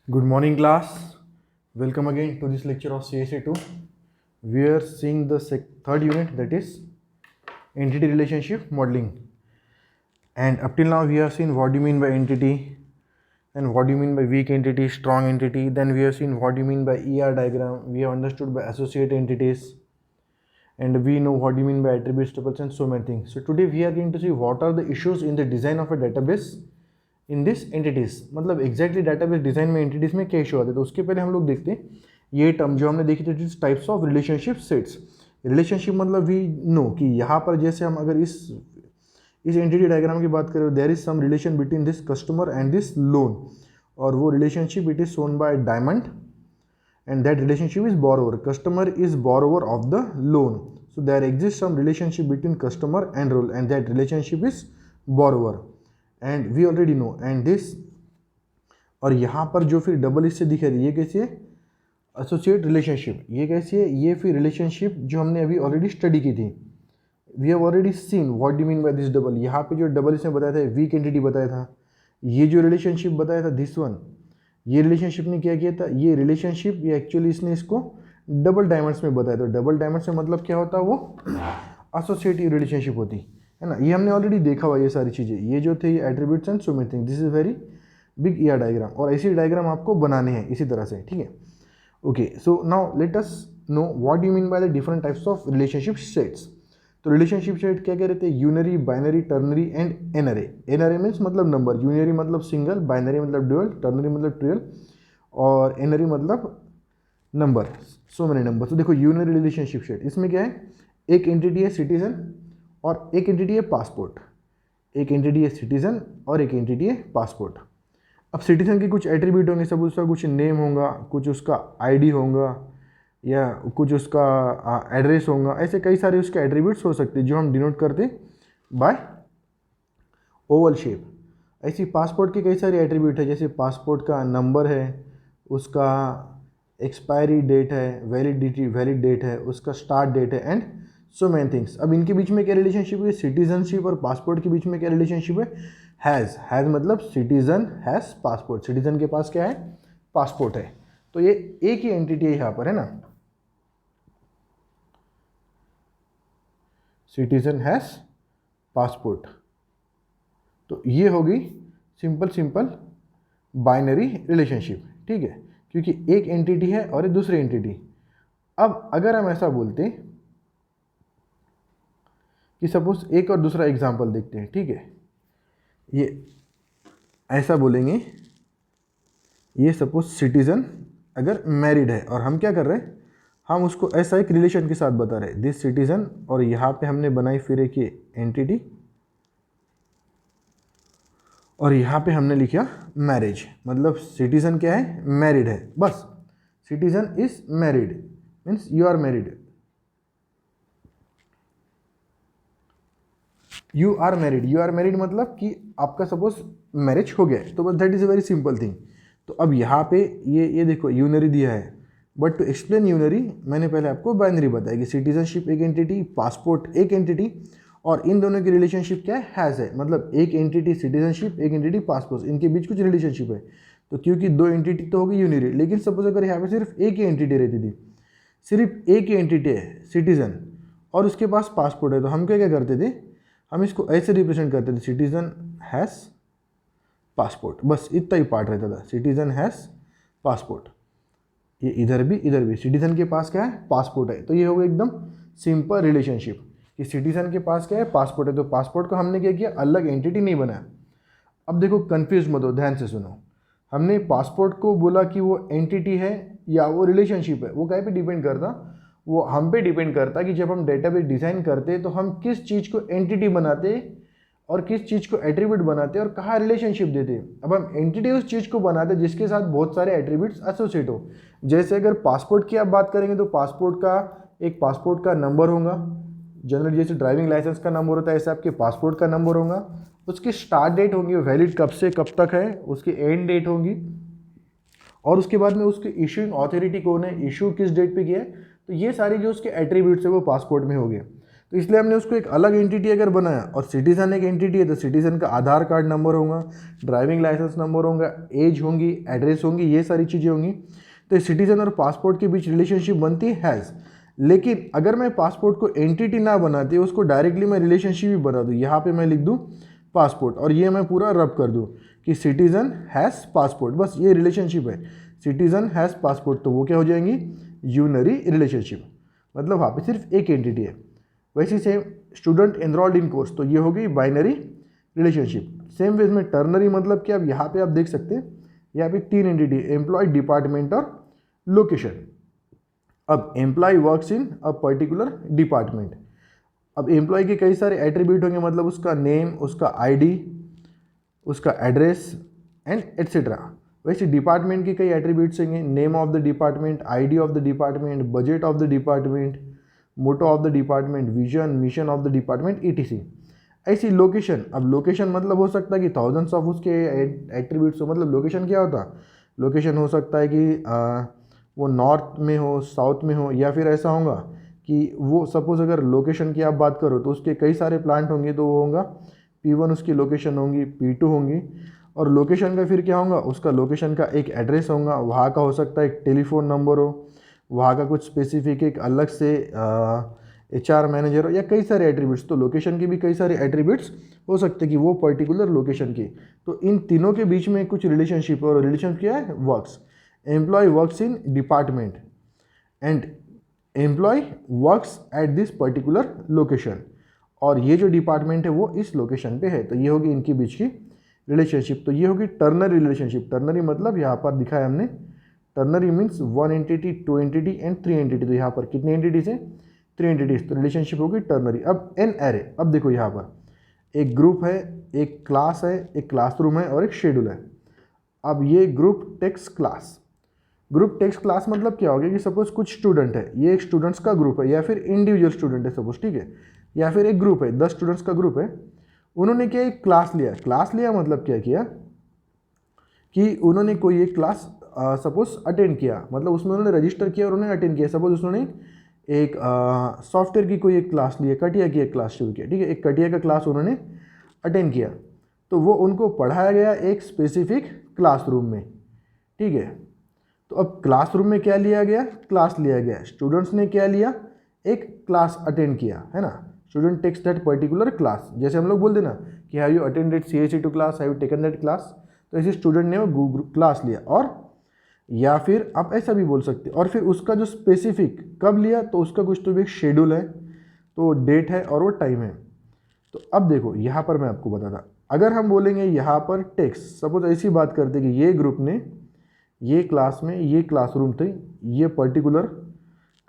Good morning, class. Welcome again to this lecture of CSA2. We are seeing the third unit, that is entity relationship modeling. And up till now, we have seen what do you mean by entity, and what do you mean by weak entity, strong entity. Then we have seen what do you mean by ER diagram. We have understood by associate entities, and we know what do you mean by attributes, tuples, and so many things. So today we are going to see what are the issues in the design of a database in this entities, मतलब exactly database design में entities में क्या issue आते हैं। तो उसके पहले हम लोग देखते हैं ये टर्म जो हमने देखी थी, types of relationship sets. Relationship मतलब वी नो कि यहाँ पर जैसे हम अगर इस एंटिटी डायग्राम की बात करें, there is some relation between this customer and this loan, और वो relationship it is shown by diamond, and that relationship is borrower. Customer is borrower of the loan, so there exist some relationship between customer and role, and that relationship is borrower, and we already know and this. और यहाँ पर जो फिर double इससे दिखा रही है, ये कैसी है? Associate relationship. ये कैसी है? ये फिर रिलेशनशिप जो हमने अभी ऑलरेडी स्टडी की थी। We have already seen what do mean by this double. यहाँ पे जो डबल इसने बताया था वीक एंटिटी बताया था। ये जो रिलेशनशिप बताया था दिस वन, ये रिलेशनशिप ने क्या किया था? ये रिलेशनशिप ये एक्चुअली इसने इसको डबल डायमंड्स में बताया था। डबल डायमंड्स में मतलब क्या होता है? वो एसोसिएटिव रिलेशनशिप होती है ना। ये हमने ऑलरेडी देखा हुआ ये सारी चीज़ें, ये जो थे ये attributes and so many thing. This is very big ER diagram, और ऐसी डायग्राम आपको बनाने हैं इसी तरह से, ठीक है। Okay, so now let us know what you mean by the different types of relationship sets. तो रिलेशनशिप सेट क्या कह रहे थे? Unary, binary, ternary and nary. Nary means मतलब नंबर, यूनरी मतलब सिंगल, बाइनरी मतलब ड्यूअल, टर्नरी मतलब trial, और एनरी मतलब नंबर, सो मेनी नंबर। तो देखो यूनरी रिलेशनशिप सेट, इसमें क्या है? एक एंटिटी है सिटीजन और एक एंटिटी है पासपोर्ट। एक एंटिटी है सिटीजन और एक एंटिटी है पासपोर्ट। अब सिटीजन के कुछ एट्रीब्यूट होंगे, सब उसका कुछ नेम होगा, कुछ उसका आईडी होगा, या कुछ उसका एड्रेस होगा। ऐसे कई सारे उसके एट्रीब्यूट्स हो सकते हैं जो हम डिनोट करते बाय ओवल शेप। ऐसी पासपोर्ट के कई सारे एट्रीब्यूट है, जैसे पासपोर्ट का नंबर है, उसका एक्सपायरी डेट है, वैलिड डेट है, उसका स्टार्ट डेट है, एंड सो मैनी थिंग्स। अब इनके बीच में क्या रिलेशनशिप है? सिटीजनशिप और पासपोर्ट के बीच में क्या रिलेशनशिप है? हैज़ मतलब सिटीजन हैज़ पासपोर्ट। सिटीजन के पास क्या है? पासपोर्ट है। तो ये एक ही एंटिटी है यहाँ पर, है ना। Citizen has passport. तो ये होगी सिंपल बाइनरी रिलेशनशिप, ठीक है, क्योंकि एक एंटिटी है और एक दूसरी एंटिटी। अब अगर हम ऐसा बोलते कि सपोज एक और दूसरा एग्जांपल देखते हैं, ठीक है। ये ऐसा बोलेंगे, ये सपोज सिटीजन अगर मैरिड है, और हम क्या कर रहे हैं? हम उसको ऐसा एक रिलेशन के साथ बता रहे हैं, दिस सिटीजन, और यहाँ पे हमने बनाई फिर एक ये एंटिटी, और यहाँ पे हमने लिखा मैरिज। मतलब सिटीजन क्या है? मैरिड है, बस। Citizen is married means you are married, you are married मतलब कि आपका सपोज मैरिज हो गया है, तो बस that is a very simple thing. तो अब यहाँ पे ये देखो यूनरी दिया है, बट टू एक्सप्लेन यूनरी मैंने पहले आपको बाइनरी बताया कि सिटीजनशिप एक एंटिटी, पासपोर्ट एक एंटिटी, और इन दोनों की रिलेशनशिप क्या है? हैज़ है। मतलब एक एंटिटी सिटीजनशिप, एक एंटिटी पासपोर्ट, इनके बीच कुछ रिलेशनशिप है। तो क्योंकि दो एंटिटी तो होगी यूनरी, लेकिन सपोज अगर यहाँ पे सिर्फ एक ही एंटिटी रहती थी, सिर्फ एक ही एंटिटी है सिटीजन और उसके पास पासपोर्ट है, तो हम क्या करते थे? हम इसको ऐसे रिप्रेजेंट करते थे, सिटीजन हैज़ पासपोर्ट, बस इतना ही पार्ट रहता था, सिटीजन हैज़ पासपोर्ट। ये इधर भी सिटीजन के पास क्या है? पासपोर्ट है। तो ये होगा एकदम सिंपल रिलेशनशिप कि सिटीजन के पास क्या है? पासपोर्ट है। तो पासपोर्ट को हमने क्या किया? अलग एंटिटी नहीं बनाया। अब देखो कंफ्यूज मत हो, ध्यान से सुनो। हमने पासपोर्ट को बोला कि वो एंटिटी है या वो रिलेशनशिप है, वो कहीं पे डिपेंड करता? वो हम पे डिपेंड करता कि जब हम डेटाबेस डिज़ाइन करते तो हम किस चीज़ को एंटिटी बनाते और किस चीज़ को एट्रीब्यूट बनाते और कहाँ रिलेशनशिप देते। अब हम एंटिटी उस चीज़ को बनाते जिसके साथ बहुत सारे एट्रीब्यूट्स एसोसिएट हो। जैसे अगर पासपोर्ट की आप बात करेंगे तो पासपोर्ट का नंबर होगा, जनरली जैसे ड्राइविंग लाइसेंस का नंबर होता है ऐसे आपके पासपोर्ट का नंबर होगा। उसकी स्टार्ट डेट होगी, वैलिड कब से कब तक है, उसकी एंड डेट होगी, और उसके बाद में उसकी इशूइंग अथॉरिटी कौन है, इशू किस डेट पे किया है। तो ये सारी जो उसके एट्रीब्यूट्स है वो पासपोर्ट में हो गए। तो इसलिए हमने उसको एक अलग एंटिटी अगर बनाया, और सिटीजन एक एंटिटी है तो सिटीजन का आधार कार्ड नंबर होगा, ड्राइविंग लाइसेंस नंबर होगा, एज होंगी, एड्रेस होंगी, ये सारी चीज़ें होंगी। तो सिटीजन और पासपोर्ट के बीच रिलेशनशिप बनती है हैज़। लेकिन अगर मैं पासपोर्ट को एंटिटी ना बनाती, उसको डायरेक्टली मैं रिलेशनशिप भी बना दूँ, यहाँ पे मैं लिख दूँ पासपोर्ट, और ये मैं पूरा रब कर दूँ कि सिटीजन हैज़ पासपोर्ट, बस ये रिलेशनशिप है, सिटीजन हैज़ पासपोर्ट, तो वो क्या हो जाएंगी, यूनरी रिलेशनशिप, मतलब वहाँ पे सिर्फ एक एंटिटी है। वैसे same student enrolled in course, तो ये हो गई बाइनरी रिलेशनशिप। सेम वेज में टर्नरी मतलब कि अब यहाँ पे आप देख सकते हैं, यहाँ पे तीन एंटिटी, एम्प्लॉय, डिपार्टमेंट और लोकेशन। अब employ works in a particular department. अब एम्प्लॉय के कई सारे एट्रीब्यूट होंगे, मतलब उसका नेम, उसका आईडी, उसका एड्रेस एंड एट्सेट्रा। वैसे डिपार्टमेंट के कई एट्रीब्यूट्स होंगे, name of the department, ID of the department, budget of the department, motto of the department, vision, mission of the department, ETC. ऐसी लोकेशन, अब लोकेशन मतलब हो सकता है कि थाउजेंड्स ऑफ उसके एट्रीब्यूट्स हो। मतलब लोकेशन क्या होता है, लोकेशन हो सकता है कि वो नॉर्थ में हो, साउथ में हो, या फिर ऐसा होगा कि वो सपोज अगर लोकेशन की आप बात करो तो उसके कई सारे प्लांट होंगे, तो वो होगा P1 उसकी लोकेशन होंगी, P2 होंगी, और लोकेशन का फिर क्या होगा, उसका लोकेशन का एक एड्रेस होगा, वहाँ का हो सकता है एक टेलीफोन नंबर हो, वहाँ का कुछ स्पेसिफिक एक अलग से HR मैनेजर हो, या कई सारे एट्रीब्यूट्स। तो लोकेशन के भी कई सारे एट्रीब्यूट्स हो सकते हैं कि वो पर्टिकुलर लोकेशन की। तो इन तीनों के बीच में कुछ रिलेशनशिप, और रिलेशन क्या है, works. Employ works in department and employ works at this particular location, और ये जो डिपार्टमेंट है वो इस लोकेशन पे है। तो ये होगी इनके बीच की रिलेशनशिप। तो ये होगी टर्नरी रिलेशनशिप। टर्नरी मतलब यहाँ पर दिखाया हमने, ternary means one entity, to entity and three entity. तो यहाँ पर कितनी एंटिटीज है, थ्री एंटिटीज, तो रिलेशनशिप होगी टर्नरी। अब एन एरे, अब देखो यहाँ पर एक ग्रुप है, एक क्लास है, एक क्लासरूम है और एक शेड्यूल है। अब ये group text class, group text class मतलब क्या हो गया कि सपोज कुछ स्टूडेंट है, ये एक स्टूडेंट्स का ग्रुप है, या फिर इंडिविजुअल स्टूडेंट है सपोज, ठीक है, या फिर एक ग्रुप है, 10 स्टूडेंट्स का ग्रुप है। उन्होंने क्या, एक क्लास लिया। क्लास लिया मतलब क्या किया कि उन्होंने कोई एक क्लास सपोज अटेंड किया, मतलब उसमें उन्होंने रजिस्टर किया और उन्होंने अटेंड किया। सपोज उन्होंने एक सॉफ्टवेयर की कोई एक क्लास ली है, कटिया की एक क्लास शुरू किया, ठीक है, एक कटिया का क्लास उन्होंने अटेंड किया, तो वो उनको पढ़ाया गया एक स्पेसिफिक क्लासरूम में, ठीक है। तो अब क्लासरूम में क्या लिया गया, क्लास लिया गया, स्टूडेंट्स ने क्या लिया, एक क्लास अटेंड किया, है ना। Student takes that particular class, जैसे हम लोग बोलते ना कि have you attended CSE2 class, have you taken that class, तो ऐसे स्टूडेंट ने वो क्लास लिया। और या फिर आप ऐसा भी बोल सकते, और फिर उसका जो स्पेसिफिक कब लिया, तो उसका कुछ तो भी एक शेड्यूल है, तो डेट है और वो टाइम है। तो अब देखो यहाँ पर मैं आपको बताता, अगर हम बोलेंगे यहाँ पर टेक्स्ट, सपोज ऐसी बात करते कि ये ग्रुप ने ये क्लास में, ये क्लासरूम थे, ये पर्टिकुलर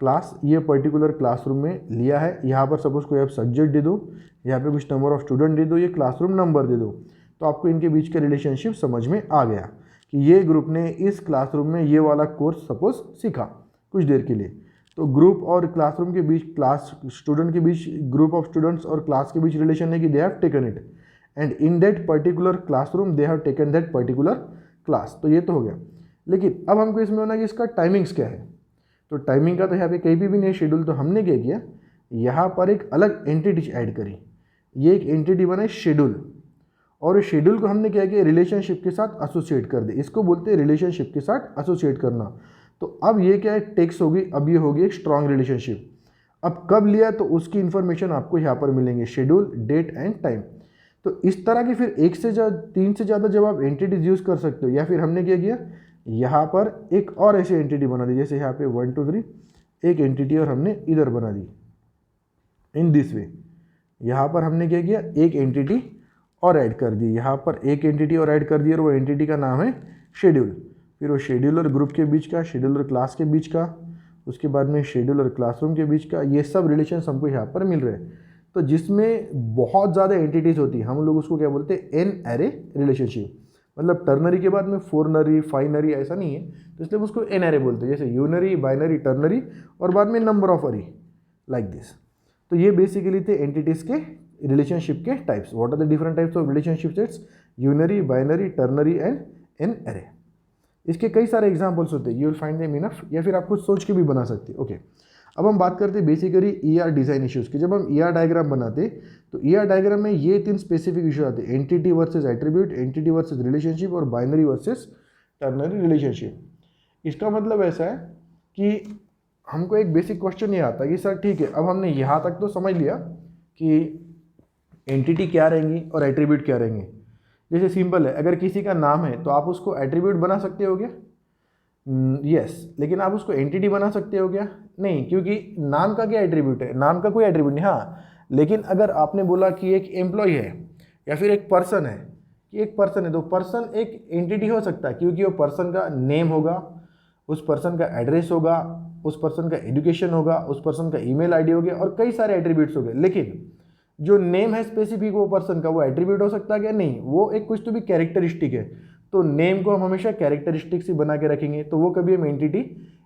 क्लास, ये पर्टिकुलर क्लासरूम में लिया है। यहाँ पर सपोज कोई आप सब्जेक्ट दे दो, यहाँ पे कुछ नंबर ऑफ स्टूडेंट दे दो, ये क्लासरूम नंबर दे दो, तो आपको इनके बीच का रिलेशनशिप समझ में आ गया कि ये ग्रुप ने इस क्लासरूम में ये वाला कोर्स सपोज सीखा कुछ देर के लिए। तो ग्रुप और क्लासरूम के बीच, क्लास स्टूडेंट के बीच, ग्रुप ऑफ स्टूडेंट्स और क्लास के बीच रिलेशन है कि they have taken it, and in that particular classroom they have taken that particular class. तो ये तो हो गया। लेकिन अब हमको इसमें होना कि इसका टाइमिंग्स क्या है। तो टाइमिंग का तो यहाँ पे कहीं भी नहीं शेड्यूल, तो हमने क्या किया, यहाँ पर एक अलग एंटिटी ऐड करी। ये एक एंटिटी बना शेड्यूल, और इस शेड्यूल को हमने क्या किया, रिलेशनशिप के साथ एसोसिएट कर दे। इसको बोलते हैं रिलेशनशिप के साथ एसोसिएट करना। तो अब ये क्या है, टेक्स्ट होगी, अब ये होगी एक स्ट्रॉन्ग रिलेशनशिप। अब कब लिया, तो उसकी इंफॉर्मेशन आपको यहाँ पर मिलेंगे, शेड्यूल, डेट एंड टाइम। तो इस तरह की फिर एक से तीन से ज़्यादा जब आप एंटिटीज यूज़ कर सकते हो। या फिर हमने क्या किया, यहाँ पर एक और ऐसी एंटिटी बना दी, जैसे यहाँ पे 1 2 3 एक एंटिटी और हमने इधर बना दी इन दिस वे। यहाँ पर हमने क्या किया, एक एंटिटी और ऐड कर दी, यहाँ पर एक एंटिटी और ऐड कर दी, और वो एंटिटी का नाम है शेड्यूल। फिर वो शेड्यूल और ग्रुप के बीच का, शेड्यूल और क्लास के बीच का, उसके बाद में शेड्यूल और क्लासरूम के बीच का, ये सब रिलेशन हमको यहाँ पर मिल रहे हैं। तो जिसमें बहुत ज़्यादा एंटिटीज़ होती है, हम लोग उसको क्या बोलते हैं, एन एरे रिलेशनशिप। मतलब टर्नरी के बाद में फोरनरी, फाइनरी ऐसा नहीं है, तो इसलिए उसको एन एरे बोलते हैं, जैसे यूनरी, बाइनरी, टर्नरी, और बाद में number of ary, like this. तो ये बेसिकली थे एंटिटीज़ के रिलेशनशिप के types. What are the different types of relationship sets, unary, binary, ternary and nary. इसके कई सारे एग्जाम्पल्स होते हैं, you will find them enough, या फिर आप खुद सोच के भी बना सकते हैं। ओके, अब हम बात करते हैं बेसिकली ER डिज़ाइन इश्यूज़ की। जब हम ER डायग्राम बनाते तो ER डायग्राम में ये 3 स्पेसिफिक इशू आते हैं, entity versus attribute, entity versus relationship और बाइनरी वर्सेस टर्नरी रिलेशनशिप। इसका मतलब ऐसा है कि हमको एक बेसिक क्वेश्चन ये आता है कि सर ठीक है, अब हमने यहाँ तक तो समझ लिया कि एंटिटी क्या रहेंगी और एट्रीब्यूट क्या रहेंगे। जैसे सिंपल है, अगर किसी का नाम है तो आप उसको एट्रीब्यूट बना सकते हो क्या? यस। लेकिन आप उसको एंटिटी बना सकते हो क्या? नहीं, क्योंकि नाम का क्या एट्रीब्यूट है, नाम का कोई एट्रीब्यूट नहीं। हाँ, लेकिन अगर आपने बोला कि एक एम्प्लॉय है या फिर एक पर्सन है, कि एक पर्सन है, तो पर्सन एक एंटिटी हो सकता है क्योंकि वो पर्सन का नेम होगा, उस पर्सन का एड्रेस होगा, उस पर्सन का एजुकेशन होगा, उस पर्सन का ईमेल आईडी हो गया और कई सारे एट्रीब्यूट्स हो गए। लेकिन जो नेम है स्पेसिफिक वो पर्सन का, वो एट्रीब्यूट हो सकता है क्या? नहीं, वो एक कुछ तो भी कैरेक्टरिस्टिक है। तो नेम को हम हमेशा कैरेक्टरिस्टिक्स ही बना के रखेंगे, तो वो कभी हम एंटिटी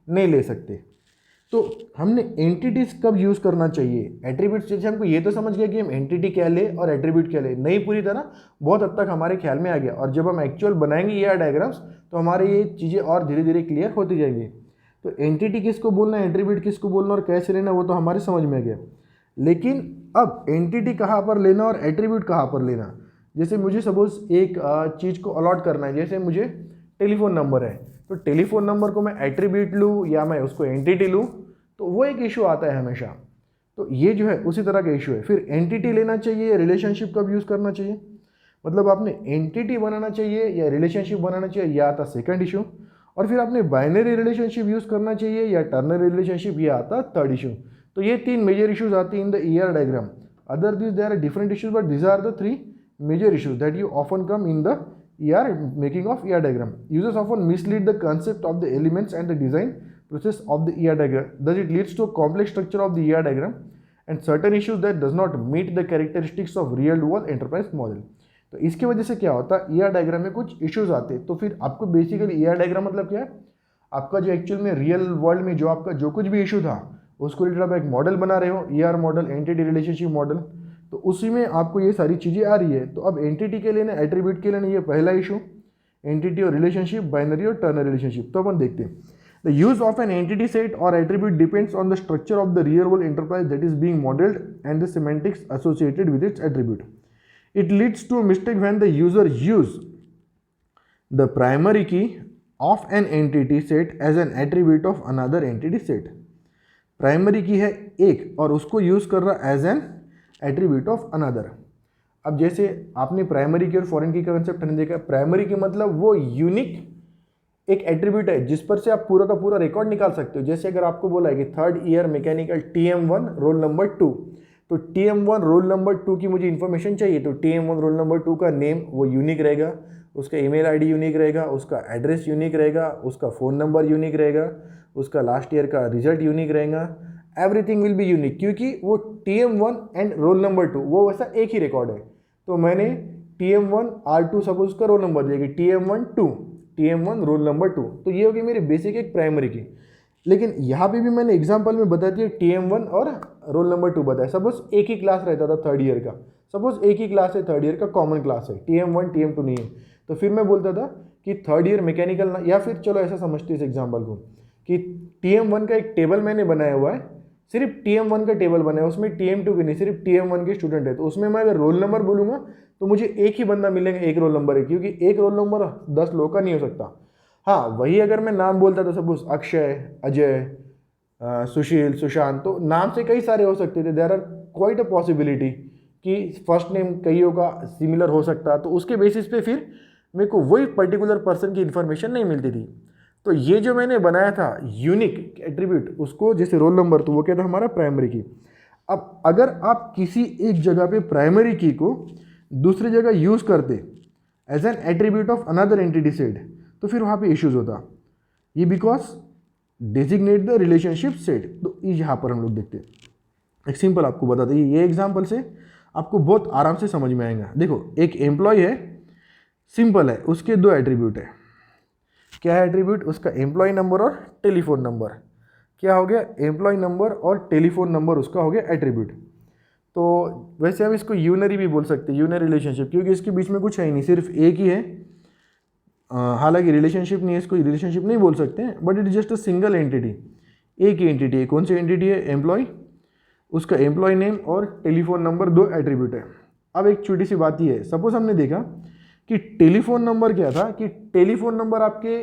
नहीं ले सकते। तो हमने एंटिटीज कब यूज़ करना चाहिए, एट्रीब्यूट्स। जैसे हमको ये तो समझ गया कि हम एंटिटी क्या ले और एट्रीब्यूट क्या ले, नहीं पूरी तरह, बहुत हद तक हमारे ख्याल में आ गया। और जब हम एक्चुअल बनाएंगे ये डायग्राम्स तो हमारे ये चीज़ें और धीरे धीरे क्लियर होती जाएंगी। तो एंटिटी किसको बोलना है, एट्रीब्यूट किसको बोलना और कैसे लेना, वो तो हमारे समझ में आ गया। लेकिन अब एंटिटी कहाँ पर लेना और एट्रीब्यूट कहाँ पर लेना। जैसे मुझे सपोज एक चीज़ को अलॉट करना है, जैसे मुझे टेलीफोन नंबर है, तो टेलीफोन नंबर को मैं एट्रीब्यूट लूँ या मैं उसको एंटिटी लूँ, तो वो एक इशू आता है हमेशा। तो ये जो है उसी तरह का इशू है। फिर एंटिटी लेना चाहिए, रिलेशनशिप कब यूज़ करना चाहिए, मतलब आपने एंटिटी बनाना चाहिए या रिलेशनशिप बनाना चाहिए, यह आता सेकंड इशू। और फिर आपने बाइनरी रिलेशनशिप यूज़ करना चाहिए या टर्नरी रिलेशनशिप, यह आता थर्ड इशू। तो ये 3 मेजर इश्यूज आती हैं in the ER diagram. Other this there are different issues, but this are the 3 major issues that you often come in the ER making of ER diagram. Users often mislead the concept of the elements and the design process of the ER diagram. Thus, it leads to a complex structure of the ER diagram and certain issues that does not meet the characteristics of real world enterprise model. तो इसकी वजह से क्या होता है, ER diagram में कुछ issues आते हैं। तो फिर आपको बेसिकली ER डायग्राम मतलब क्या है, आपका जो एक्चुअल में रियल वर्ल्ड में जो आपका जो कुछ भी इशू था उसको रिलेटेड आप एक मॉडल बना रहे हो, ER model, entity relationship model, तो उसी में आपको ये सारी चीज़ें आ रही है। तो अब एंटिटी के लेना, एट्रीब्यूट के लेना, ये पहला इशू, एंटिटी और रिलेशनशिप, बाइनरी और टर्नरी रिलेशनशिप। तो अपन देखते हैं, the use of an entity set और attribute depends on the structure of the real world enterprise that is being modelled and the semantics associated with its attribute. It leads to a mistake when the user use the primary key of an entity set as an attribute of another entity set. Primary की है एक और उसको use कर रहा as an attribute of another. अब जैसे आपने प्राइमरी की और फॉरेन की का कंसेप्ट नहीं देखा. प्राइमरी की मतलब वो यूनिक एक एट्रीब्यूट है जिस पर से आप पूरा का पूरा रिकॉर्ड निकाल सकते हो. जैसे अगर आपको बोला है कि 3rd year mechanical TM1 roll number 2, तो TM1 रोल नंबर 2 की मुझे इन्फॉर्मेशन चाहिए, तो TM1 रोल नंबर 2 का नेम वो यूनिक रहेगा, उसका ईमेल आईडी यूनिक रहेगा, उसका एड्रेस यूनिक रहेगा, उसका फ़ोन नंबर यूनिक रहेगा, उसका लास्ट ईयर का रिजल्ट यूनिक रहेगा. एवरीथिंग विल बी यूनिक क्योंकि वो TM1 एंड रोल नंबर 2 वो वैसा एक ही रिकॉर्ड है. तो मैंने TM1 R2 सपोज का रोल नंबर दिया कि TM1 रोल नंबर 2, तो ये होगी मेरी बेसिक एक प्राइमरी की. लेकिन यहाँ पे भी मैंने एग्जांपल में बता दिया TM1 और रोल नंबर 2 बताया. सपोज एक ही क्लास रहता था 3rd ईयर का, सपोज एक ही क्लास है 3rd ईयर का, कॉमन क्लास है, TM1 TM2 नहीं है, तो फिर मैं बोलता था कि 3rd ईयर मैकेनिकल, या फिर चलो ऐसा समझते इस एग्जाम्पल को कि TM1 का एक टेबल मैंने बनाया हुआ है, सिर्फ TM1 का टेबल बनाया है, उसमें TM2 की नहीं, सिर्फ TM1 के स्टूडेंट है. तो उसमें मैं अगर रोल नंबर बोलूँगा तो मुझे एक ही बंदा मिलेगा, एक रोल नंबर है, क्योंकि एक रोल नंबर 10 लोगों का नहीं हो सकता. हाँ, वही अगर मैं नाम बोलता था सपोज अक्षय, अजय, सुशील, सुशांत, तो नाम से कई सारे हो सकते थे. There are quite a possibility कि फर्स्ट नेम कईयों का सिमिलर हो सकता, तो उसके बेसिस पे फिर मेरे को वही पर्टिकुलर पर्सन की इन्फॉर्मेशन नहीं मिलती थी. तो ये जो मैंने बनाया था यूनिक एट्रीब्यूट, उसको जैसे रोल नंबर, तो वो क्या था हमारा प्राइमरी की. अब अगर आप किसी एक जगह पे प्राइमरी की को दूसरी जगह यूज़ करते as an attribute of another entity set, तो फिर वहाँ पे इश्यूज होता. ये because designate the relationship set. तो यहाँ पर हम लोग देखते हैं, एक सिंपल आपको बताते हैं, ये एग्जांपल से आपको बहुत आराम से समझ में आएगा. देखो, एक एम्प्लॉय है, सिंपल है, उसके 2 एट्रीब्यूट है. क्या है एट्रीब्यूट? उसका एम्प्लॉय नंबर और टेलीफोन नंबर. क्या हो गया? एम्प्लॉय नंबर और टेलीफोन नंबर उसका हो गया एट्रीब्यूट. तो वैसे हम इसको यूनरी भी बोल सकते हैं, यूनरी रिलेशनशिप, क्योंकि इसके बीच में कुछ है ही नहीं, सिर्फ एक ही है. हालांकि रिलेशनशिप नहीं है, इसको रिलेशनशिप नहीं बोल सकते हैं, but it is just a single entity. एक ही एंटिटी है। कौन सी एंटिटी है? एम्प्लॉय, उसका एम्प्लॉय नेम और टेलीफोन नंबर, दो एट्रीब्यूट है। अब एक छोटी सी बात ये है, सपोज हमने देखा कि टेलीफोन नंबर क्या था कि टेलीफोन नंबर आपके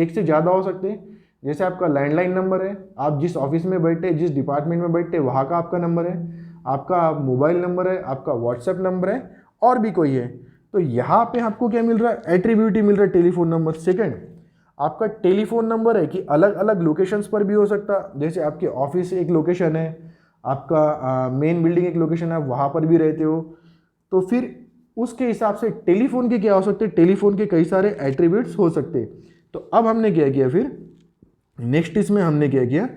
एक से ज़्यादा हो सकते हैं। जैसे आपका लैंडलाइन नंबर है, आप जिस ऑफिस में बैठे, जिस डिपार्टमेंट में बैठे, वहाँ का आपका नंबर है, आपका मोबाइल नंबर है, आपका व्हाट्सएप नंबर है, और भी कोई है। तो यहाँ पे आपको क्या मिल रहा है? एट्रीब्यूट ही मिल रहा है टेलीफोन नंबर। सेकंड, आपका टेलीफोन नंबर है कि अलग अलग लोकेशंस पर भी हो सकता, जैसे आपके ऑफिस एक लोकेशन है, आपका मेन बिल्डिंग एक लोकेशन है, वहाँ पर भी रहते हो, तो फिर उसके हिसाब से टेलीफोन के क्या हो सकते हैं? टेलीफोन के कई सारे एट्रीब्यूट्स हो सकते हैं। तो अब हमने क्या किया, फिर नेक्स्ट इसमें हमने क्या किया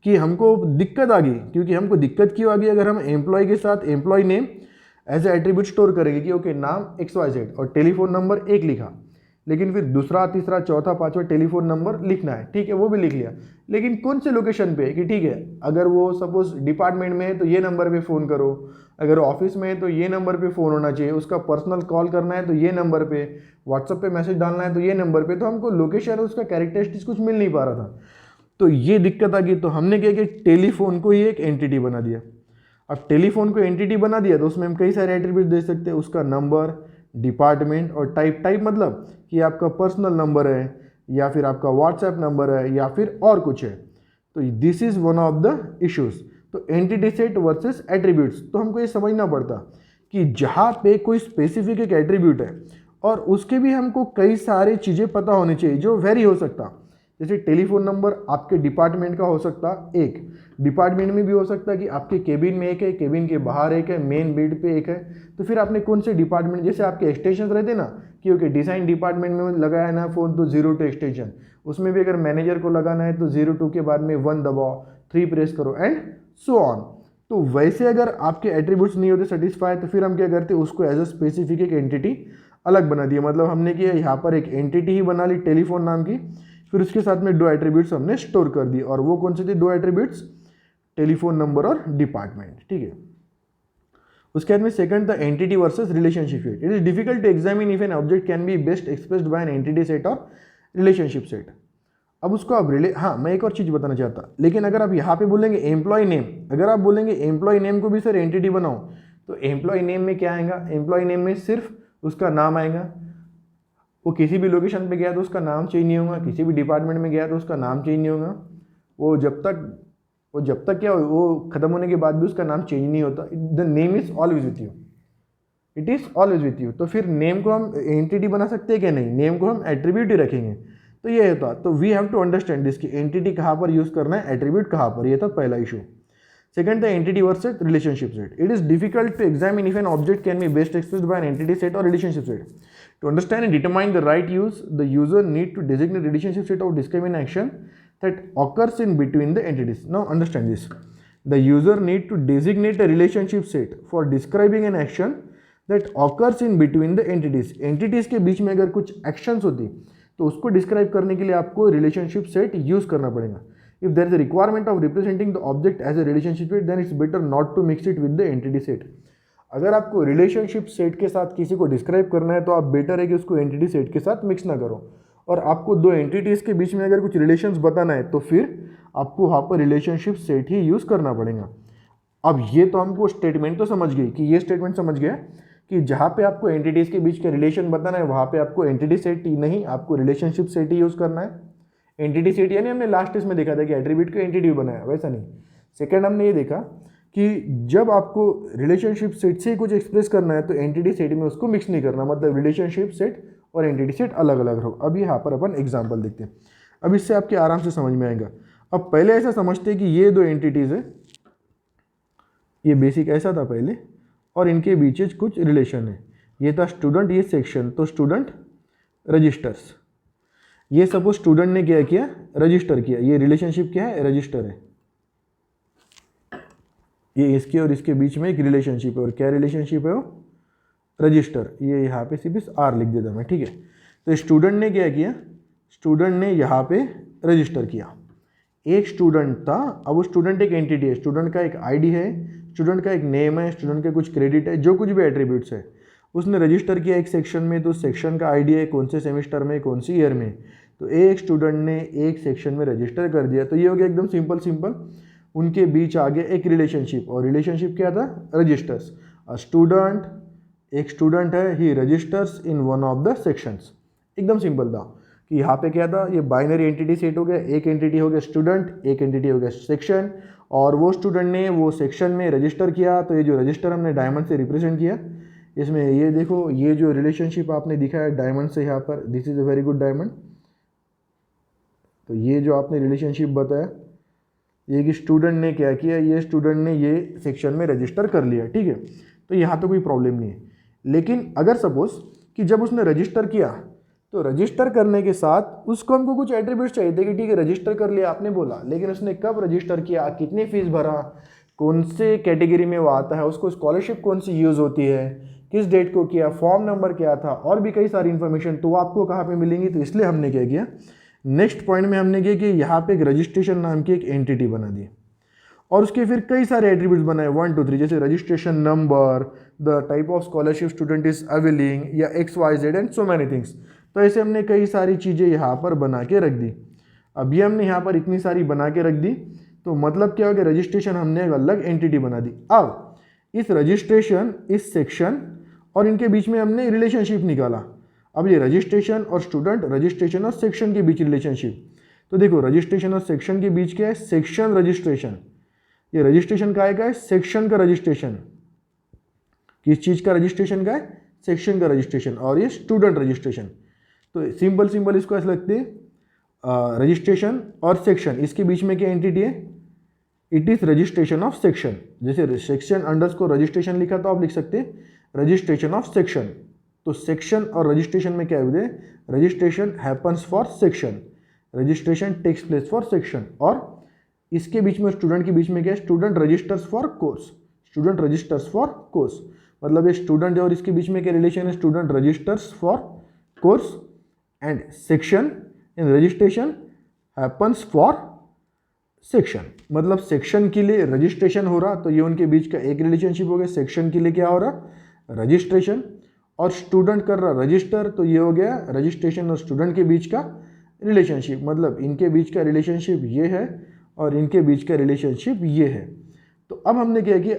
कि हमको दिक्कत आ गई, क्योंकि हमको दिक्कत क्यों आ गई? अगर हम एम्प्लॉय के साथ employ name as a attribute store करेंगे कि ओके नाम XYZ और टेलीफोन नंबर एक लिखा, लेकिन फिर दूसरा, तीसरा, चौथा, पांचवा टेलीफोन नंबर लिखना है, ठीक है, वो भी लिख लिया, लेकिन कौन से लोकेशन पे है कि ठीक है, अगर वो सपोज डिपार्टमेंट में है तो ये नंबर पे फ़ोन करो, अगर ऑफिस में है तो ये नंबर पे फ़ोन होना चाहिए, उसका पर्सनल कॉल करना है तो ये नंबर पे, व्हाट्सएप पे मैसेज डालना है तो ये नंबर पे, तो हमको लोकेशन और उसका कैरेक्टरिस्टिक्स कुछ मिल नहीं पा रहा था। तो ये दिक्कत आ गई। तो हमने क्या किया, टेलीफोन को ही एक एंटिटी बना दिया। अब टेलीफोन को एंटिटी बना दिया तो उसमें हम कई सारे एट्रीब्यूट दे सकते हैं, उसका नंबर, डिपार्टमेंट और टाइप। टाइप मतलब कि आपका पर्सनल नंबर है या फिर आपका व्हाट्सएप नंबर है या फिर और कुछ है। तो this is one of the issues. तो एंटिटी सेट वर्सेस एट्रीब्यूट्स, तो हमको ये समझना पड़ता कि जहाँ पे कोई स्पेसिफिक एक एट्रीब्यूट है और उसके भी हमको कई सारी चीज़ें पता होनी चाहिए जो वेरी हो सकता। जैसे टेलीफोन नंबर आपके डिपार्टमेंट का हो सकता, एक डिपार्टमेंट में भी हो सकता है कि आपके केबिन में एक है, केबिन के बाहर एक है, मेन बेड पे एक है। तो फिर आपने कौन से डिपार्टमेंट, जैसे आपके एक्सटेंशन रहते ना कि ओके डिज़ाइन डिपार्टमेंट में लगाया ना फ़ोन तो 02 एक्सटेंशन, उसमें भी अगर मैनेजर को लगाना है तो 02 के बाद में 1 दबाओ, 3 प्रेस करो एंड सो ऑन। तो वैसे अगर आपके एट्रीब्यूट्स नहीं होते सेटिस्फाई, तो फिर हम क्या करते, उसको एज अ स्पेसिफिक एक एंटिटी अलग बना दिया। मतलब हमने किया यहाँ पर एक एंटिटी ही बना ली टेलीफोन नाम की, फिर उसके साथ में दो एट्रीब्यूट्स हमने स्टोर कर दिए। और वो कौन से थे दो एट्रीब्यूट्स? टेलीफोन नंबर और डिपार्टमेंट, ठीक है। उसके बाद में सेकंड था entity versus relationship set. It is difficult to examine if an object can be best expressed by an entity set और रिलेशनशिप सेट। अब उसको आप हाँ, मैं एक और चीज़ बताना चाहता, लेकिन अगर आप यहाँ पे बोलेंगे एम्प्लॉय नेम, अगर आप बोलेंगे एम्प्लॉय नेम को भी सर एंटिटी बनाओ, तो एम्प्लॉय नेम में क्या आएगा? एम्प्लॉय नेम में सिर्फ उसका नाम आएगा। वो किसी भी लोकेशन पे गया तो उसका नाम चेंज नहीं होगा, किसी भी डिपार्टमेंट में गया तो उसका नाम चेंज नहीं होगा। वो जब तक क्या वो खत्म होने के बाद भी उसका नाम चेंज नहीं होता। The name is always with you, it is always with you. तो फिर नेम को हम एंटिटी बना सकते हैं क्या? नहीं, नेम को हम एट्रीब्यूट ही रखेंगे। तो ये होता, तो we have to understand this कि एंटिटी कहाँ पर यूज करना है, एट्रीब्यूट कहाँ पर। ये था पहला issue. Second, the entity versus relationship set. It is difficult to examine if an object can be best expressed by an entity set or relationship set. To understand and determine the right use, the user need to designate relationship set of describing an action that occurs in between the entities. Now understand this. The user need to designate a relationship set for describing an action that occurs in between the entities. Entities के बीच में अगर कुछ actions होती तो उसको describe करने के लिए आपको रिलेशनशिप सेट यूज करना पड़ेगा। If there is a requirement of representing the object as a relationship set, then it's better not to mix it with the entity set. अगर आपको रिलेशनशिप सेट के साथ किसी को डिस्क्राइब करना है तो आप बेटर है कि उसको एंटिटी सेट के साथ मिक्स ना करो। और आपको दो एंटिटीज़ के बीच में अगर कुछ रिलेशंस बताना है तो फिर आपको वहाँ पर रिलेशनशिप सेट ही यूज़ करना पड़ेगा। अब ये तो हमको स्टेटमेंट तो समझ गई कि ये स्टेटमेंट समझ गया कि जहाँ पे आपको एंटिटीज़ के बीच का रिलेशन बताना है वहाँ पे आपको एंटिटी सेट ही नहीं, आपको रिलेशनशिप सेट ही यूज़ करना है। एंटिटी सेट यानी हमने लास्ट इसमें देखा था कि एट्रीब्यूट को एंटिटी बनाया, वैसा नहीं। सेकंड हमने ये देखा कि जब आपको रिलेशनशिप सेट से कुछ एक्सप्रेस करना है तो एंटिटी सेट में उसको मिक्स नहीं करना, मतलब रिलेशनशिप सेट और एंटिटी सेट अलग अलग रहो। अब यहाँ पर अपन एग्जाम्पल देखते हैं, अब इससे आपके आराम से समझ में आएगा। अब पहले ऐसा समझते हैं कि ये दो एंटिटीज़ है, ये बेसिक ऐसा था पहले, और इनके बीच कुछ रिलेशन है। ये था स्टूडेंट, ये सेक्शन, तो स्टूडेंट रजिस्टर्स। ये सपोज स्टूडेंट ने क्या किया, रजिस्टर किया, ये रिलेशनशिप क्या है, रजिस्टर है। ये इसके और इसके बीच में एक रिलेशनशिप है, और क्या रिलेशनशिप है वो, रजिस्टर। ये यहाँ पे सिर्फ आर लिख देता मैं, ठीक है। तो स्टूडेंट ने क्या किया, स्टूडेंट ने यहाँ पे रजिस्टर किया। एक स्टूडेंट था, अब वो स्टूडेंट एक एंटिटी है, स्टूडेंट का एक आईडी है, स्टूडेंट का एक नेम है, स्टूडेंट का कुछ क्रेडिट है, जो कुछ भी एट्रीब्यूट्स है, उसने रजिस्टर किया एक सेक्शन में, तो सेक्शन का आईडी है कौन से सेमेस्टर में, कौन सी ईयर में। तो एक स्टूडेंट ने एक सेक्शन में रजिस्टर कर दिया, तो ये हो गया एकदम सिंपल। उनके बीच आ गया एक रिलेशनशिप, और रिलेशनशिप क्या था? रजिस्टर्स। अ स्टूडेंट, एक स्टूडेंट है, he registers in one of the sections. एकदम सिंपल था कि यहाँ पे क्या था, ये बाइनरी एंटिटी सेट हो गया, एक एंटिटी हो गया स्टूडेंट, एक एंटिटी हो गया सेक्शन, और वो स्टूडेंट ने वो सेक्शन में रजिस्टर किया। तो ये जो रजिस्टर हमने डायमंड से रिप्रेजेंट किया, इसमें ये देखो, ये जो रिलेशनशिप आपने दिखाया डायमंड से यहाँ पर, this is a very good diamond. तो ये जो आपने रिलेशनशिप बताया, ये कि स्टूडेंट ने क्या किया, ये स्टूडेंट ने ये सेक्शन में रजिस्टर कर लिया, ठीक है। तो यहाँ तो कोई प्रॉब्लम नहीं है। लेकिन अगर सपोज कि जब उसने रजिस्टर किया, तो रजिस्टर करने के साथ उसको हमको कुछ एट्रीब्यूट्स चाहिए थे कि ठीक है रजिस्टर कर लिया आपने बोला, लेकिन उसने कब रजिस्टर किया, कितनी फीस भरा, कौन से कैटेगरी में वो आता है, उसको स्कॉलरशिप कौन सी यूज़ होती है, किस डेट को किया, फॉर्म नंबर क्या था, और भी कई सारी इन्फॉर्मेशन तो आपको कहाँ पे मिलेंगी। तो इसलिए हमने क्या किया, नेक्स्ट पॉइंट में हमने किया कि यहाँ पे एक रजिस्ट्रेशन नाम की एक एंटिटी बना दी, और उसके फिर कई सारे एट्रीब्यूट्स बनाए 1 2 3, जैसे registration number, the type of scholarship student is availing, या XYZ and so many things. तो ऐसे हमने कई सारी चीज़ें यहाँ पर बना के रख दी। अब ये हमने यहाँ पर इतनी सारी बना के रख दी, तो मतलब क्या हो गया, रजिस्ट्रेशन हमने एक अलग एंटिटी बना दी। अब इस रजिस्ट्रेशन, इस सेक्शन और इनके बीच में हमने रिलेशनशिप निकाला। अब ये रजिस्ट्रेशन और स्टूडेंट, रजिस्ट्रेशन और सेक्शन के बीच रिलेशनशिप, तो देखो रजिस्ट्रेशन और सेक्शन के बीच क्या है, सेक्शन रजिस्ट्रेशन। ये रजिस्ट्रेशन का है, सेक्शन का रजिस्ट्रेशन। किस चीज़ का रजिस्ट्रेशन का है, सेक्शन का रजिस्ट्रेशन, और ये स्टूडेंट रजिस्ट्रेशन। तो सिंपल इसको ऐसे लगते हैं, रजिस्ट्रेशन और सेक्शन, इसके बीच में क्या एंटिटी है, it is registration of section. जैसे सेक्शन अंडरस्कोर रजिस्ट्रेशन लिखा तो आप लिख सकते हैं रजिस्ट्रेशन ऑफ सेक्शन। तो सेक्शन और रजिस्ट्रेशन में क्या है, registration happens for section, registration takes place for section, और इसके बीच में स्टूडेंट के बीच में क्या है, student registers for course, student registers for course. मतलब ये स्टूडेंट और इसके बीच में क्या रिलेशन है, student registers for course and section in registration happens for section. मतलब सेक्शन के लिए रजिस्ट्रेशन हो रहा, तो ये उनके बीच का एक रिलेशनशिप हो गया। सेक्शन के लिए क्या हो रहा, रजिस्ट्रेशन, और स्टूडेंट कर रहा रजिस्टर, तो ये हो गया रजिस्ट्रेशन और स्टूडेंट के बीच का रिलेशनशिप। मतलब इनके बीच का रिलेशनशिप ये है और इनके बीच का रिलेशनशिप ये है। तो अब हमने क्या किया,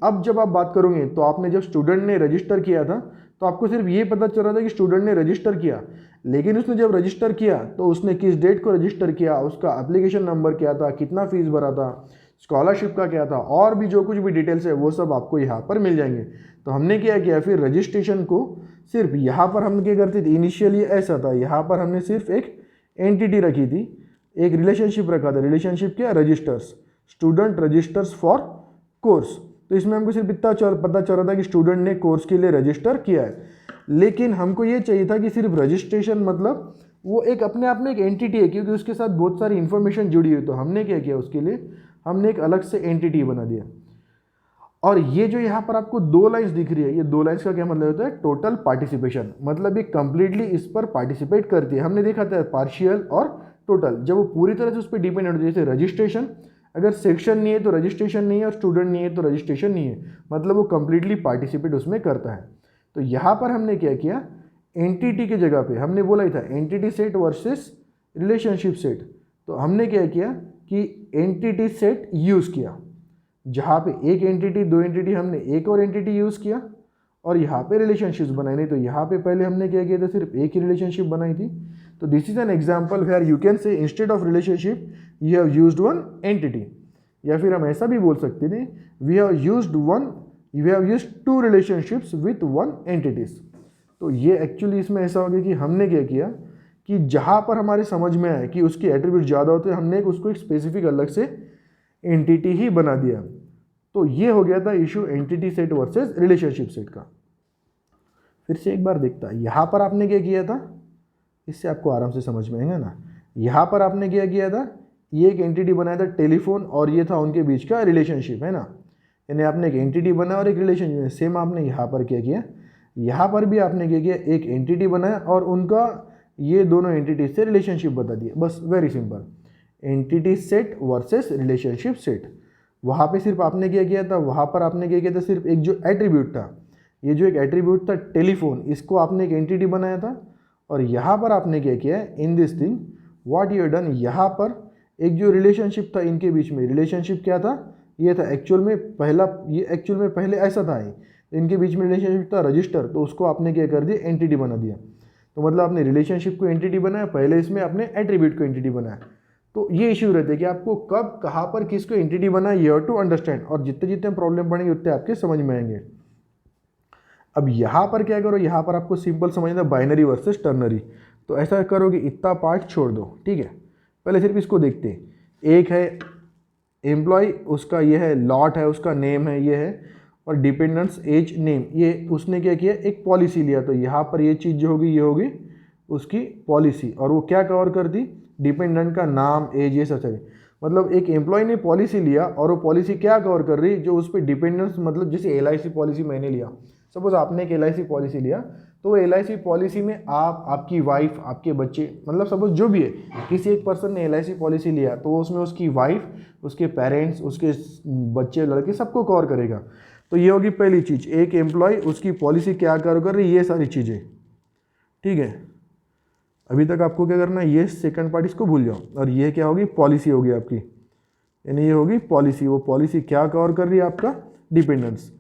अब जब आप बात करोगे, तो आपने जब स्टूडेंट ने रजिस्टर किया था तो आपको सिर्फ ये पता चल रहा था कि स्टूडेंट ने रजिस्टर किया, लेकिन उसने जब रजिस्टर किया तो उसने किस डेट को रजिस्टर किया, उसका एप्लीकेशन नंबर क्या था, कितना फीस भरा था, स्कॉलरशिप का क्या था, और भी जो कुछ भी डिटेल्स है वो सब आपको यहाँ पर मिल जाएंगे। तो हमने क्या किया, फिर रजिस्ट्रेशन को सिर्फ यहाँ पर हम क्या करते थे, इनिशियली ऐसा था, यहाँ पर हमने सिर्फ एक एंटिटी रखी थी, एक रिलेशनशिप रखा था। रिलेशनशिप क्या, registers, student registers for course. तो इसमें हमको सिर्फ इतना पता चल रहा था कि स्टूडेंट ने कोर्स के लिए रजिस्टर किया है, लेकिन हमको ये चाहिए था कि सिर्फ रजिस्ट्रेशन मतलब वो एक अपने आप में एक एंटिटी है, क्योंकि उसके साथ बहुत सारी इन्फॉर्मेशन जुड़ी हुई। तो हमने क्या किया, उसके लिए हमने एक अलग से एंटिटी बना दिया। और ये जो यहाँ पर आपको 2 लाइन्स दिख रही है, ये 2 लाइन्स का क्या मतलब होता है, टोटल पार्टिसिपेशन। मतलब ये कंप्लीटली इस पर पार्टिसिपेट करती है। हमने देखा था पार्शियल और टोटल, जब वो पूरी तरह से उस पर डिपेंडेंट होती है। जैसे रजिस्ट्रेशन, अगर सेक्शन नहीं है तो रजिस्ट्रेशन नहीं है, और स्टूडेंट नहीं है तो रजिस्ट्रेशन नहीं है, मतलब वो कंप्लीटली पार्टिसिपेट उसमें करता है। तो यहाँ पर हमने क्या किया, एंटिटी की जगह पे हमने बोला ही था entity set versus relationship set. तो हमने क्या किया कि एंटिटी सेट यूज़ किया, जहाँ पे एक एंटिटी, 2 एंटिटी, हमने एक और एंटिटी यूज़ किया, और यहाँ पे रिलेशनशिप्स बनाई। नहीं तो यहाँ पे पहले हमने क्या किया था, सिर्फ एक ही रिलेशनशिप बनाई थी। तो this is an example where you can say instead of relationship you have used one entity, या फिर हम ऐसा भी बोल सकते थे we have used 2 relationships with 1 entities. तो ये एक्चुअली इसमें ऐसा हो गया कि हमने क्या किया कि जहाँ पर हमारे समझ में आए कि उसके एट्रीब्यूट ज़्यादा होते हैं, हमने उसको एक स्पेसिफिक अलग से एंटिटी ही बना दिया। तो ये हो गया था issue entity set versus relationship set का। फिर से एक बार देखता, यहाँ पर आपने क्या किया था, इससे आपको आराम से समझ में आएगा ना। यहाँ पर आपने क्या किया था, ये एक एंटिटी बनाया था टेलीफोन, और ये था उनके बीच का रिलेशनशिप, है ना। यानी आपने एक एंटिटी बनाया और एक रिलेशनशिप। सेम आपने यहाँ पर क्या किया, यहाँ पर भी आपने क्या किया, एक एंटिटी बनाया और उनका ये दोनों एंटिटी से रिलेशनशिप बता दिया। बस very simple, entity set versus relationship set. वहाँ पे सिर्फ आपने क्या किया था, वहाँ पर आपने क्या किया था, सिर्फ एक जो एट्रीब्यूट था, ये जो एक एट्रीब्यूट था टेलीफोन, इसको आपने एक एंटिटी बनाया था, और यहाँ पर आपने क्या किया है, in this thing what you done, यहाँ पर एक जो रिलेशनशिप था इनके बीच में, रिलेशनशिप क्या था, ये था एक्चुअल में पहला, ये एक्चुअल में पहले ऐसा था, इनके बीच में रिलेशनशिप था रजिस्टर, तो उसको आपने क्या कर दिया, एंटिटी बना दिया। तो मतलब आपने रिलेशनशिप को एंटिटी बनाया, पहले इसमें आपने एट्रीब्यूट को एंटिटी बनाया। तो ये इश्यू रहते हैं कि आपको कब कहाँ पर किसको एंटिटी बनाए, यू हैव टू अंडरस्टैंड, और जितने जितने प्रॉब्लम पड़ेंगे उतने आपके समझ में आएंगे। अब यहाँ पर क्या करो, यहाँ पर आपको सिंपल समझना बाइनरी वर्सेस टर्नरी। तो ऐसा करो कि इतना पार्ट छोड़ दो, ठीक है। पहले सिर्फ इसको देखते हैं। एक है एम्प्लॉय, उसका ये है, लॉट है, उसका नेम है, ये है, और डिपेंडेंट्स एज नेम, ये उसने क्या किया, एक पॉलिसी लिया। तो यहाँ पर ये चीज़ जो होगी ये होगी उसकी पॉलिसी, और वो क्या कवर कर दी, डिपेंडेंट का नाम, एज, ये सब। मतलब एक एम्प्लॉय ने पॉलिसी लिया और वो पॉलिसी क्या कवर कर रही, जो उस पर डिपेंडेंट्स, मतलब जैसे LIC पॉलिसी मैंने लिया, सपोज आपने एक LIC पॉलिसी लिया, तो वो LIC पॉलिसी में आप, आपकी वाइफ, आपके बच्चे, मतलब सपोज जो भी है, किसी एक पर्सन ने LIC पॉलिसी लिया तो उसमें उसकी वाइफ, उसके पेरेंट्स, उसके बच्चे, लड़के, सबको कवर करेगा। तो ये होगी पहली चीज़, एक एम्प्लॉय, उसकी पॉलिसी क्या कवर कर रही है, ये सारी चीज़ें, ठीक है। अभी तक आपको क्या करना है, ये सेकंड पार्ट इसको भूल जाओ, और ये क्या होगी, पॉलिसी होगी आपकी, यानी ये होगी पॉलिसी। वो पॉलिसी क्या कवर कर रही है, आपका डिपेंडेंस।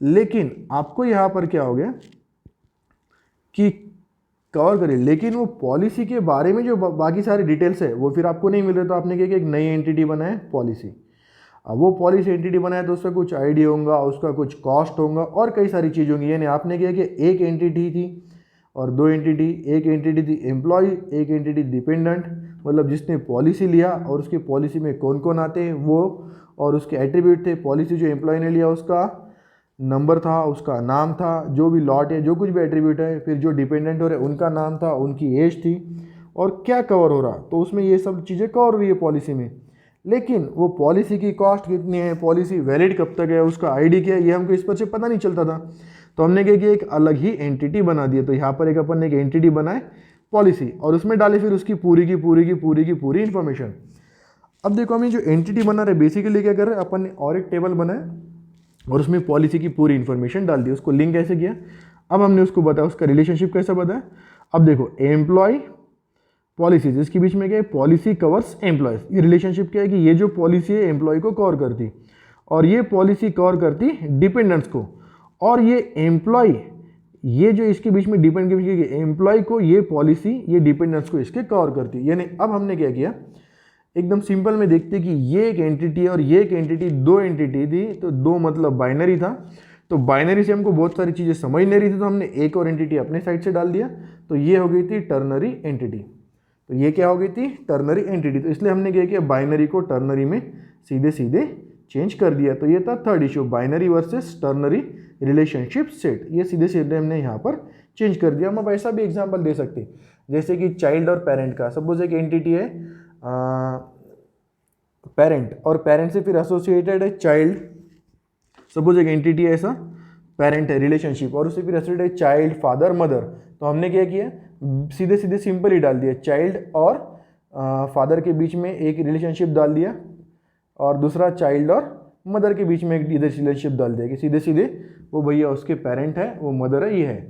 लेकिन आपको यहाँ पर क्या हो गया कि कवर करिए, लेकिन वो पॉलिसी के बारे में जो बाकी सारे डिटेल्स है वो फिर आपको नहीं मिल रहे। तो आपने क्या किया, एक नई एंटिटी बनाए, पॉलिसी। अब वो पॉलिसी एंटिटी बनाए तो उसका कुछ आईडी होगा, उसका कुछ कॉस्ट होगा, और कई सारी चीज़ होंगी। यानी आपने क्या कि एक एंटिटी थी और दो एंटिटी, एक एंटिटी थी एम्प्लॉय, एक एंटिटी डिपेंडेंट, मतलब जिसने पॉलिसी लिया और उसकी पॉलिसी में कौन कौन आते हैं वो, और उसके एट्रीब्यूट थे। पॉलिसी जो एम्प्लॉय ने लिया उसका नंबर था, उसका नाम था, जो भी लॉट है, जो कुछ भी एट्रीब्यूट है। फिर जो डिपेंडेंट हो रहे उनका नाम था, उनकी एज थी, और क्या कवर हो रहा, तो उसमें ये सब चीज़ें कवर हो रही है पॉलिसी में। लेकिन वो पॉलिसी की कॉस्ट कितनी है, पॉलिसी वैलिड कब तक है, उसका आईडी क्या है, ये हमको इस पर से पता नहीं चलता था। तो हमने क्या किया, एक अलग ही एंटिटी बना दिया। तो यहाँ पर एक अपन ने एक एंटिटी बनाए पॉलिसी, और उसमें डाले फिर उसकी पूरी इन्फॉर्मेशन। अब देखो हमें जो एंटिटी बना रहे, बेसिकली क्या कर रहे हैं, अपन ने और एक टेबल बनाया और उसमें पॉलिसी की पूरी इन्फॉर्मेशन डाल दी। उसको लिंक कैसे किया, अब हमने उसको बताया, उसका रिलेशनशिप कैसे बताया। अब देखो एम्प्लॉय पॉलिसीज, इसके बीच में क्या है, पॉलिसी कवर्स एम्प्लॉयज। ये रिलेशनशिप क्या है कि ये जो पॉलिसी है एम्प्लॉय को कवर करती, और ये पॉलिसी कवर करती डिपेंडेंट्स को, और ये एम्प्लॉय, ये जो इसके बीच में डिपेंड के बीच एम्प्लॉय को ये पॉलिसी, ये डिपेंडेंट्स को इसके कवर करती। यानी अब हमने क्या किया, एकदम सिंपल में देखते कि ये एक एंटिटी है और ये एक एंटिटी, दो एंटिटी थी। तो दो मतलब बाइनरी था, तो बाइनरी से हमको बहुत सारी चीज़ें समझ नहीं रही थी, तो हमने एक और एंटिटी अपने साइड से डाल दिया। तो ये हो गई थी टर्नरी एंटिटी। तो ये क्या हो गई थी, टर्नरी एंटिटी। तो इसलिए हमने क्या किया, बाइनरी को टर्नरी में सीधे सीधे चेंज कर दिया। तो ये था third issue, binary versus ternary relationship set. ये सीधे सीधे हमने यहाँ पर चेंज कर दिया। हम अब ऐसा भी एग्जांपल दे सकते हैं, जैसे कि चाइल्ड और पेरेंट का। सपोज एक एंटिटी है पेरेंट, और पेरेंट से फिर एसोसिएटेड है चाइल्ड। सपोज एक एंटिटी है ऐसा, पेरेंट है रिलेशनशिप, और उससे फिर एसोसिएटेड है चाइल्ड, फादर, मदर। तो हमने क्या किया, सीधे सीधे सिंपल ही डाल दिया, चाइल्ड और फादर के बीच में एक रिलेशनशिप डाल दिया, और दूसरा चाइल्ड और मदर के बीच में एक इधर रिलेशनशिप डाल दिया कि सीधे सीधे वो भैया उसके पेरेंट है, वो मदर है, ये है।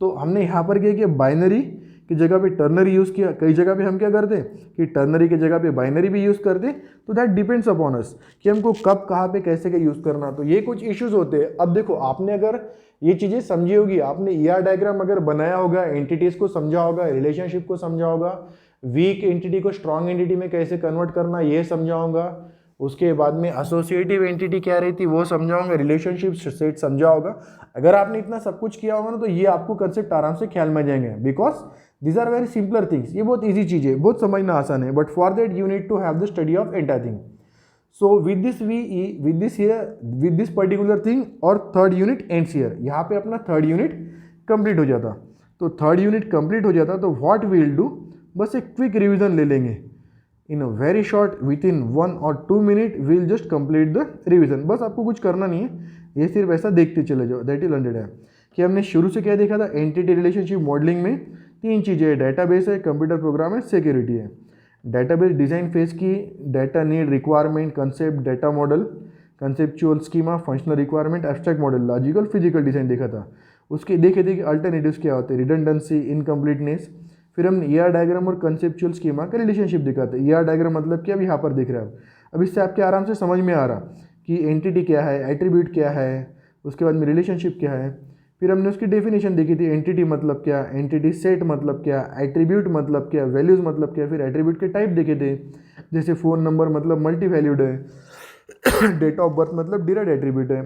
तो हमने यहाँ पर क्या किया, बाइनरी की जगह पे टर्नरी यूज़ किया। कई जगह पे हम क्या करते हैं कि टर्नरी की जगह पे बाइनरी भी यूज़ करते। तो दैट डिपेंड्स अपॉन अस कि हमको कब, कहाँ पे, कैसे क्या यूज़ करना। तो ये कुछ इश्यूज होते हैं। अब देखो, आपने अगर ये चीज़ें समझी होगी, आपने ER डायग्राम अगर बनाया होगा, एंटिटीज़ को समझा होगा, रिलेशनशिप को समझा होगा, वीक एंटिटी को स्ट्रॉन्ग एंटिटी में कैसे कन्वर्ट करना ये समझा होगा, उसके बाद में एसोसिएटिव एंटिटी क्या रहती वो समझाऊंगा, रिलेशनशिप सेट समझा होगा। अगर आपने इतना सब कुछ किया होगा ना, तो ये आपको कंसेप्ट आराम से ख्याल में जाएंगे, because these are very simpler things. ये बहुत ईजी चीज़ है, बहुत समझना आसान है, but for that you need to have the study of entire thing. So with this particular thing, और थर्ड यूनिट एंड्स हियर। यहाँ पे अपना थर्ड यूनिट कंप्लीट हो जाता। तो थर्ड यूनिट कंप्लीट हो जाता तो व्हाट वी विल डू, बस एक क्विक रिविजन ले लेंगे। In a very short, within 1 or 2 minutes we'll just complete the revision. बस आपको कुछ करना नहीं है, ये सिर्फ ऐसा देखते चले जाओ। दैट इज अंडरस्टैंड है कि हमने शुरू से क्या देखा था, एंटिटी रिलेशनशिप मॉडलिंग में 3 चीज़ें है, डेटाबेस है, कंप्यूटर प्रोग्राम है, सिक्योरिटी है। डेटाबेस डिज़ाइन फेज की data need, requirement, concept, data model, conceptual schema, functional requirement, abstract model, logical, physical design देखा था। उसके देखे थे कि अल्टरनेटिव्स क्या होते हैं, रिडंडेंसी, इनकम्प्लीटनेस। फिर हमने ER डायग्राम और कंसेप्चुअल स्कीमा का रिलेशनशिप दिखाते हैं। ER डायग्राम मतलब कि अब यहाँ पर दिख रहा है। अब इससे आपके आराम से समझ में आ रहा कि एंटिटी क्या है, एट्रीब्यूट क्या है, उसके बाद में रिलेशनशिप क्या है। फिर हमने उसकी डेफिनेशन देखी थी, एंटिटी मतलब क्या, एंटिटी सेट मतलब क्या, एट्रीब्यूट मतलब क्या, वैल्यूज़ मतलब क्या। फिर एट्रीब्यूट के टाइप देखे थे, जैसे फ़ोन नंबर मतलब मल्टी वैल्यूड है, डेट ऑफ बर्थ मतलब डिराइव्ड एट्रीब्यूट है।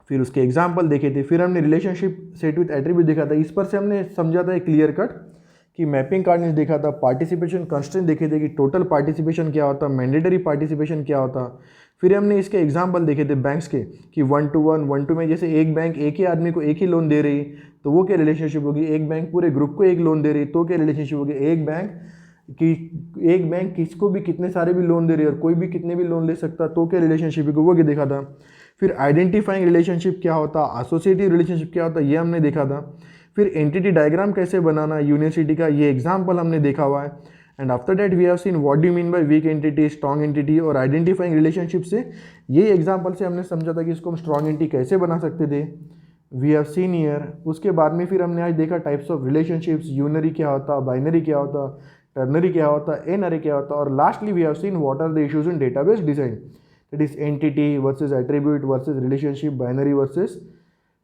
फिर उसके एग्जाम्पल देखे थे। फिर हमने रिलेशनशिप सेट विथ एट्रीब्यूट देखा था। इस पर से हमने समझा था एक क्लियर कट कि मैपिंग कार्डिनेट्स देखा था, पार्टिसिपेशन कंस्ट्रेंट देखे थे कि टोटल पार्टिसिपेशन क्या होता, मैंडेटरी पार्टिसिपेशन क्या होता। फिर हमने इसके एग्जाम्पल देखे थे बैंक्स के कि 1 to 1, 1 to में जैसे एक बैंक एक ही आदमी को एक ही लोन दे रही तो वो क्या रिलेशनशिप होगी, एक बैंक पूरे ग्रुप को एक लोन दे रही तो क्या रिलेशनशिप होगी, एक बैंक किसको भी कितने सारे भी लोन दे रही है और कोई भी कितने भी लोन ले सकता तो क्या रिलेशनशिप होगी, वो क्या देखा था। फिर आइडेंटिफाइंग रिलेशनशिप क्या होता, एसोसिएटिव रिलेशनशिप क्या होता, ये हमने देखा था। फिर एंटिटी डायग्राम कैसे बनाना यूनिवर्सिटी का, ये एग्जाम्पल हमने देखा हुआ है। And after that we have seen what do mean by weak entity, strong entity और आइडेंटिफाइंग रिलेशनशिप से ये एग्जाम्पल से हमने समझा था कि इसको हम स्ट्रॉन्ग एंटिटी कैसे बना सकते थे। We have seen year. उसके बाद में फिर हमने आज देखा टाइप्स ऑफ रिलेशनशिप्स, यूनरी क्या होता, बाइनरी क्या होता, टर्नरी क्या होता, एनरी क्या होता, और lastly we have seen what are the issues in database design, that is entity versus attribute versus relationship, binary versus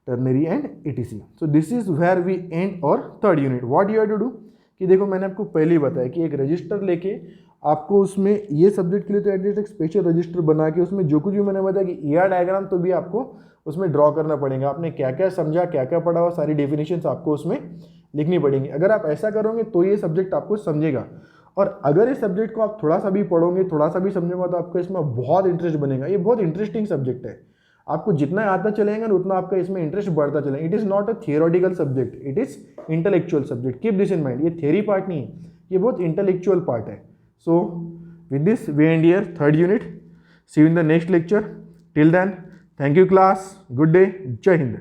ternary and etc. So this is where we end our third unit. What you have to do कि देखो मैंने आपको पहले ही बताया कि एक register लेके आपको उसमें ये सब्जेक्ट के लिए तो एटलीस्ट एक स्पेशल रजिस्टर बना के उसमें जो कुछ भी मैंने बताया कि ER डायग्राम तो भी आपको उसमें ड्रॉ करना पड़ेगा। आपने क्या क्या समझा, क्या क्या पढ़ा हुआ, सारी डेफिनेशंस आपको उसमें लिखनी पड़ेंगी। अगर आप ऐसा करोगे तो ये सब्जेक्ट आपको समझेगा, और अगर इस सब्जेक्ट को आप थोड़ा सा भी पढ़ोगे, थोड़ा सा भी समझोगे तो आपको इसमें बहुत इंटरेस्ट बनेगा। ये बहुत इंटरेस्टिंग सब्जेक्ट है। आपको जितना आता चलेगा ना उतना आपका इसमें इंटरेस्ट बढ़ता चलेगा। It is not a theoretical subject, it is intellectual subject. Keep this in mind, ये थ्योरी पार्ट नहीं है, ये बहुत इंटेलेक्चुअल पार्ट है। So with this we end here third unit. See you in the next lecture. Till then, thank you class, good day, Jai Hind.